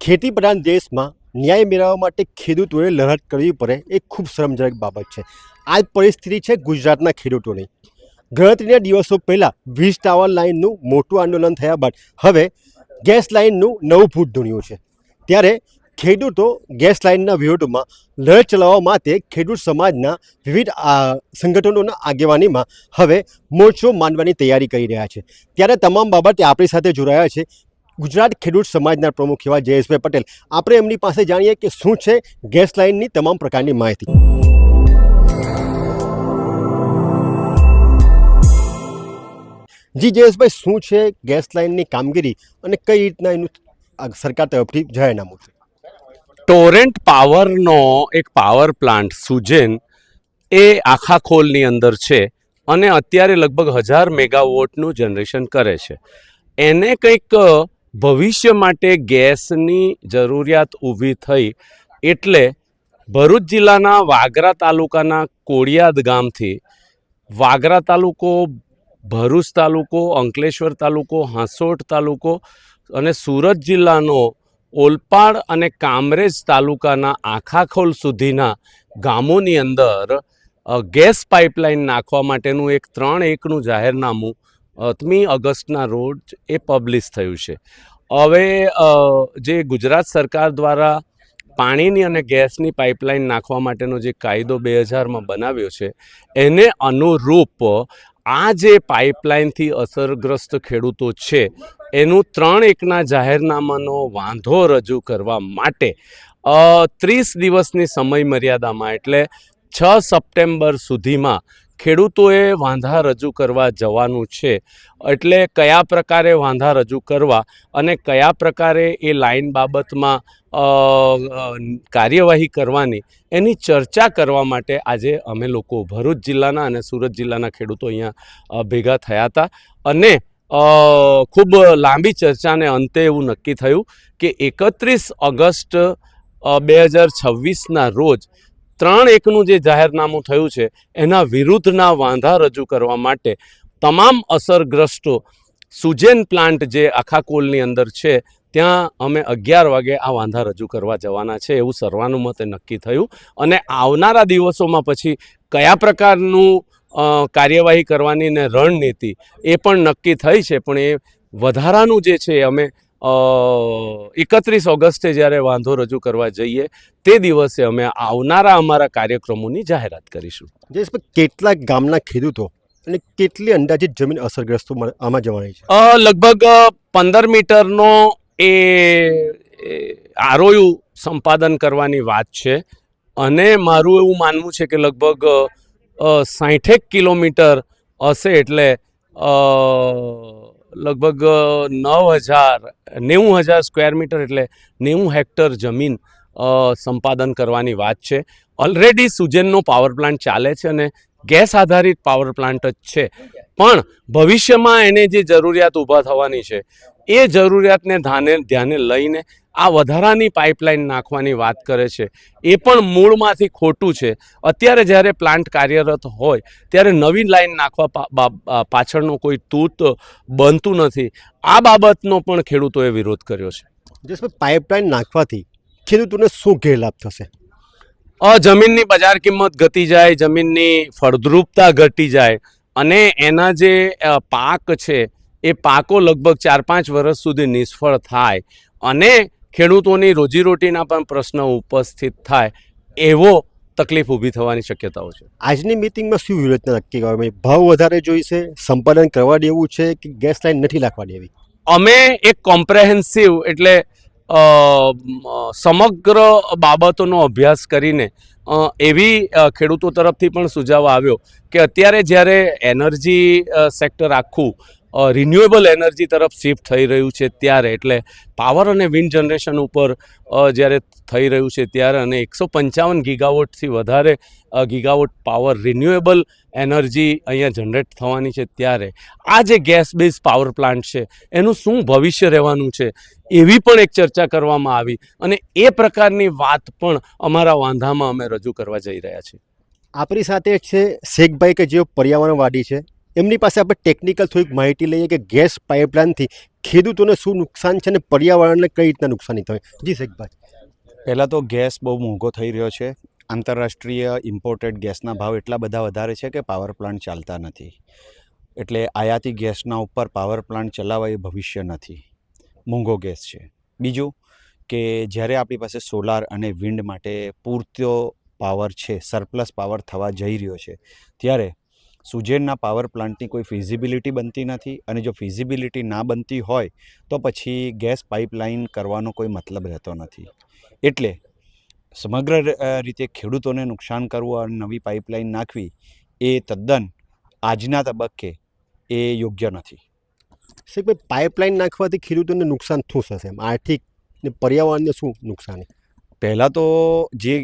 ખેતી પ્રધાન દેશમાં ન્યાય મેળવવા માટે ખેડૂતોએ લડત કરવી પડે એ ખૂબ શરમજનક બાબત છે. આ જ પરિસ્થિતિ છે ગુજરાતના ખેડૂતોની. ગણતરીના દિવસો પહેલાં વીજ ટાવર લાઇનનું મોટું આંદોલન થયા બાદ હવે ગેસ લાઇનનું નવું ભૂત ધૂણ્યું છે. ત્યારે ખેડૂતો ગેસ લાઇનના વિરોધમાં લડત ચલાવવા માટે ખેડૂત સમાજના વિવિધ સંગઠનોના આગેવાનીમાં હવે મોરચો માંડવાની તૈયારી કરી રહ્યા છે. ત્યારે તમામ બાબતે આપણી સાથે જોડાયા છે ગુજરાત ખેડૂત સમાજના પ્રમુખ એવા જયેશભાઈ પટેલ. આપણે એમની પાસે જાણીએ કે શું છે ગેસ લાઇનની તમામ પ્રકારની માહિતી. જી જયેશભાઈ, શું છે ગેસ લાઇનની કામગીરી અને કઈ રીતના એનું સરકાર તરફથી જાહેરનામું છે? ટોરેન્ટ પાવરનો એક પાવર પ્લાન્ટ સુજેન એ આખા ખોલની અંદર છે અને અત્યારે લગભગ 1000 મેગાવોટનું જનરેશન કરે છે. એને કંઈક ભવિષ્ય માટે ગેસની જરૂરિયાત ઊભી થઈ એટલે ભરૂચ જિલ્લાના વાગરા તાલુકાના કોળિયાદ ગામથી વાગરા તાલુકો, ભરૂચ તાલુકો, અંકલેશ્વર તાલુકો, હાંસોટ તાલુકો અને સુરત જિલ્લાનો ઓલપાડ અને કામરેજ તાલુકાના આખાખોલ સુધીના ગામોની અંદર ગેસ પાઇપલાઇન નાખવા માટેનું એક 3 એકરનું જાહેરનામું 8મી ઓગસ્ટના રોજ એ પબ્લિશ થયું છે. હવે જે ગુજરાત સરકાર દ્વારા પાણીની અને ગેસની પાઇપલાઇન નાખવા માટેનો જે કાયદો 2000માં બનાવ્યો છે એને અનુરૂપ આ જે પાઇપલાઇનથી અસરગ્રસ્ત ખેડૂતો છે એનું 3 એકના જાહેરનામાનો વાંધો રજૂ કરવા માટે 30 દિવસની સમય મર્યાદામાં એટલે 6 સપ્ટેમ્બર સુધીમાં ખેડૂતોએ વાંધા રજૂ કરવા જવાનું છે. એટલે કયા પ્રકારે વાંધા રજૂ કરવા અને કયા પ્રકારે એ લાઇન બાબતમાં કાર્યવાહી કરવાની એની ચર્ચા કરવા માટે આજે અમે લોકો ભરૂચ જિલ્લાના અને સુરત જિલ્લાના ખેડૂતો અહીંયા ભેગા થયા હતા અને ખૂબ લાંબી ચર્ચાને અંતે એવું નક્કી થયું કે 31 ઓગસ્ટ 2026ના રોજ 3 એકનું જે જાહેરનામું થયું છે એના વિરુદ્ધના વાંધા રજૂ કરવા માટે તમામ અસરગ્રસ્તો સુજેન પ્લાન્ટ જે આખા કોલની અંદર છે ત્યાં અમે 11 વાગે આ વાંધા રજૂ કરવા જવાના છે એવું સર્વાનુમતે નક્કી થયું. અને આવનારા દિવસોમાં પછી કયા પ્રકારનું કાર્યવાહી કરવાની ને રણનીતિ એ પણ નક્કી થઈ છે. પણ એ વધારાનું જે છે અમે 31 ઓગસ્ટે જ્યારે વાંધો રજૂ કરવા જઈએ તે દિવસે અમે આવનારા અમારા કાર્યક્રમોની જાહેરાત કરીશું. કેટલા ગામના ખેડૂતો અને કેટલી અંદાજિત જમીન અસરગ્રસ્તો આમાં જવાની છે? લગભગ 15 મીટરનો એ આરઓયુ સંપાદન કરવાની વાત છે અને મારું એવું માનવું છે કે લગભગ 60 કિલોમીટર હશે એટલે લગભગ 90,000 સ્ક્વેર મીટર એટલે 90 હેક્ટર જમીન સંપાદન કરવાની વાત છે. ઓલરેડી સુજેનનો પાવર પ્લાન્ટ ચાલે છે અને ગેસ આધારિત પાવર પ્લાન્ટ જ છે. પણ ભવિષ્યમાં એને જે જરૂરિયાત ઊભા થવાની છે એ જરૂરિયાતને ધ્યાને લઈને આ વધારાની પાઇપલાઇન નાખવાની વાત કરે છે. એ પણ મૂળમાંથી ખોટું છે. અત્યારે જ્યારે પ્લાન્ટ કાર્યરત હોય ત્યારે નવી લાઇન નાખવા પાછળનો કોઈ તૂત બનતું નથી. આ બાબતનો પણ ખેડૂતોએ વિરોધ કર્યો છે. પાઇપલાઇન નાખવાથી ખેડૂતોને શું ગેરલાભ થશે? જમીનની બજાર કિંમત ઘટી જાય, જમીનની ફળદ્રુપતા ઘટી જાય અને એના જે પાક છે એ પાકો લગભગ 4-5 વર્ષ સુધી નિષ્ફળ થાય અને ખેડૂતોની રોજીરોટીના પણ પ્રશ્ન ઉપસ્થિત થાય એવો તકલીફ ઊભી થવાની શક્યતાઓ છે. આજની મિટિંગમાં શું વ્યૂહરચના નક્કી કરવામાં? ભાવ વધારે જોઈશે, સંપાદન કરવા દેવું છે કે ગેસ લાઇન નથી નાખવા દેવી? અમે એક કોમ્પ્રેહેન્સિવ એટલે સમગ્ર બાબતોનો અભ્યાસ કરીને એવી ખેડૂતો તરફથી પણ સુઝાવ આવ્યો કે અત્યારે જ્યારે એનર્જી સેક્ટર આખું રિન્યુએબલ એનર્જી તરફ શિફ્ટ થઈ રહ્યું છે ત્યારે એટલે પાવર અને વિન્ડ જનરેશન ઉપર જ્યારે થઈ રહ્યું છે ત્યારે અને 155 ગીગાવોટથી વધારે ગીગાવોટ પાવર રિન્યુએબલ એનર્જી અહીંયા જનરેટ થવાની છે ત્યારે આ જે ગેસ બેઝ પાવર પ્લાન્ટ છે એનું શું ભવિષ્ય રહેવાનું છે એવી પણ એક ચર્ચા કરવામાં આવી અને એ પ્રકારની વાત પણ અમારા વાંધામાં અમે રજૂ કરવા જઈ રહ્યા છીએ. આપણી સાથે છે શેખભાઈ કે જેઓ પર્યાવરણવાદી છે. એમની પાસે આપણે ટેકનિકલ થોડીક માહિતી લઈએ કે ગેસ પાઇપલાઇનથી ખેડૂતોને શું નુકસાન છે અને પર્યાવરણને કઈ રીતના નુકસાની થાય? જી શેખભાઈ. પહેલાં તો ગેસ બહુ મોંઘો થઈ રહ્યો છે. આંતરરાષ્ટ્રીય ઇમ્પોર્ટેડ ગેસના ભાવ એટલા બધા વધારે છે કે પાવર પ્લાન્ટ ચાલતા નથી. એટલે આયાતી ગેસના ઉપર પાવર પ્લાન્ટ ચલાવવા એ ભવિષ્ય નથી. મોંઘો ગેસ છે. બીજું કે જ્યારે આપણી પાસે સોલાર અને વિન્ડ માટે પૂરતો પાવર છે, સરપ્લસ પાવર થવા જઈ રહ્યો છે, ત્યારે સુજેનના પાવર પ્લાન્ટની કોઈ ફિઝિબિલિટી બનતી નથી. અને જો ફિઝિબિલિટી ના બનતી હોય તો પછી ગેસ પાઇપલાઇન કરવાનો કોઈ મતલબ રહેતો નથી. એટલે સમગ્ર રીતે ખેડૂતોને નુકસાન કરવું અને નવી પાઇપલાઇન નાખવી એ તદ્દન આજના તબક્કે એ યોગ્ય નથી. શેખભાઈ, પાઇપલાઇન નાખવાથી ખેડૂતોને નુકસાન શું થશે? એમ આર્થિક ને પર્યાવરણને શું નુકસાન? પહેલાં તો જે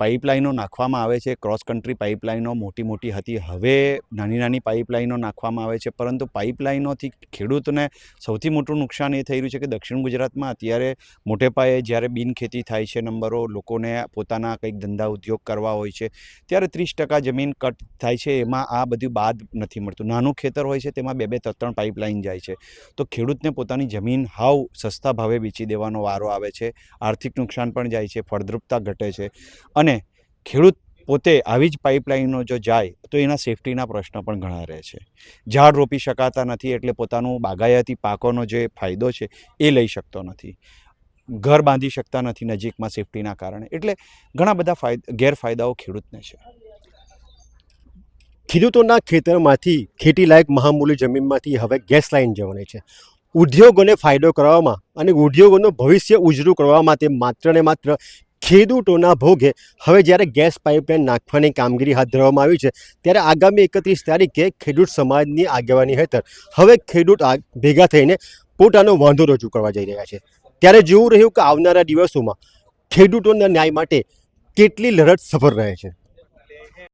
પાઇપલાઇનો નાખવામાં આવે છે, ક્રોસ કન્ટ્રી પાઇપલાઇનો મોટી મોટી હતી, હવે નાની નાની પાઇપલાઇનો નાખવામાં આવે છે. પરંતુ પાઇપલાઇનોથી ખેડૂતને સૌથી મોટું નુકસાન એ થઈ રહ્યું છે કે દક્ષિણ ગુજરાતમાં અત્યારે મોટે પાયે જ્યારે બિનખેતી થાય છે, નંબરો લોકોને પોતાના કંઈક ધંધા ઉદ્યોગ કરવા હોય છે, ત્યારે 30% જમીન કટ થાય છે. એમાં આ બધું બાદ નથી મળતું. નાનું ખેતર હોય છે, તેમાં 2-3 પાઇપલાઇન જાય છે. તો ખેડૂતને પોતાની જમીન હાવ સસ્તા ભાવે વેચી દેવાનો વારો આવે છે. આર્થિક નુકસાન પણ જાય છે, ફળદ્રુપતા ઘટે છે. અને ખેડૂત પોતે આવી જ પાઇપલાઇનો જો જાય તો એના સેફટીના પ્રશ્નો પણ ઘણા રહે છે. ઝાડ રોપી શકાતા નથી, એટલે પોતાનું બાગાયતી પાકોનો જે ફાયદો છે એ લઈ શકતો નથી. ઘર બાંધી શકતા નથી નજીકમાં સેફટીના કારણે. એટલે ઘણા બધા ગેરફાયદાઓ ખેડૂતને છે. ખેડૂતોના ખેતરમાંથી ખેતીલાયક મહામૂલી જમીનમાંથી હવે ગેસ લાઇન જવાની છે. ઉદ્યોગોને ફાયદો કરવામાં અને ઉદ્યોગોનું ભવિષ્ય ઉજળું કરવા માટે માત્ર ને માત્ર ખેડૂતોના ભોગે હવે જ્યારે ગેસ પાઇપલાઇન નાખવાની કામગીરી હાથ ધરવામાં આવી છે, ત્યારે આગામી 31 તારીખે ખેડૂત સમાજની આગેવાની હેઠળ હવે ખેડૂત ભેગા થઈને પોતાનો વાંધો રજૂ કરવા જઈ રહ્યા છે. ત્યારે જોવું રહ્યું કે આવનારા દિવસોમાં ખેડૂતોના ન્યાય માટે કેટલી લડત સફળ રહે છે.